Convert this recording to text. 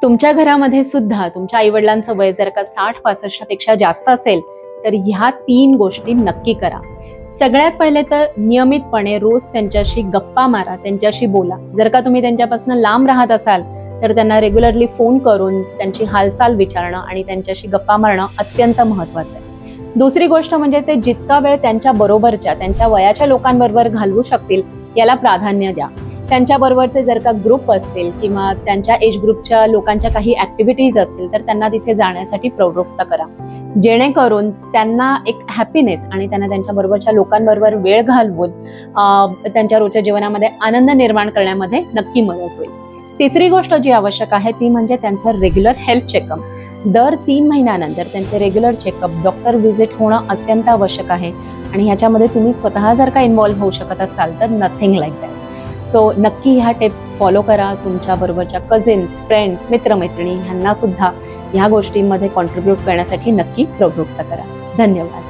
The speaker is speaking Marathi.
तुमच्या घरामध्ये सुद्धा तुमच्या आईवडिलांचं वय जर का 60-65 पेक्षा जास्त असेल तर ह्या 3 गोष्टी नक्की करा. सगळ्यात पहिले तर नियमितपणे रोज त्यांच्याशी गप्पा मारा, त्यांच्याशी बोला. जर का तुम्ही त्यांच्यापासून लांब राहत असाल तर त्यांना रेग्युलरली फोन करून त्यांची हालचाल विचारणं आणि त्यांच्याशी गप्पा मारणं अत्यंत महत्वाचं आहे. दुसरी गोष्ट म्हणजे ते जितका वेळ त्यांच्या बरोबरच्या, त्यांच्या वयाच्या लोकांबरोबर घालवू शकतील याला प्राधान्य द्या. त्यांच्याबरोबरचे जर का ग्रुप असतील किंवा त्यांच्या एज ग्रुपच्या लोकांच्या काही ऍक्टिव्हिटीज असतील तर त्यांना तिथे जाण्यासाठी प्रवृत्त करा, जेणेकरून त्यांना एक हॅपीनेस आणि त्यांना त्यांच्या बरोबरच्या लोकांबरोबर वेळ घालवून त्यांच्या रोजच्या जीवनामध्ये आनंद निर्माण करण्यामध्ये नक्की मदत होईल. तिसरी गोष्ट जी आवश्यक आहे ती म्हणजे त्यांचं रेग्युलर हेल्थ चेकअप. दर 3 महिन्यानंतर त्यांचे रेग्युलर चेकअप, डॉक्टर व्हिजिट होणं अत्यंत आवश्यक आहे आणि ह्याच्यामध्ये तुम्ही स्वतः जर का इन्व्हॉल्व्ह होऊ शकत असाल तर नथिंग लाईक दॅट. सो नक्की ह्या टिप्स फॉलो करा. तुमच्या बरोबरच्या कझिन्स, फ्रेंड्स, मित्रमैत्रिणी ह्यांना सुद्धा ह्या गोष्टींमध्ये कॉन्ट्रीब्यूट करण्यासाठी नक्की प्रवृत्त करा. धन्यवाद.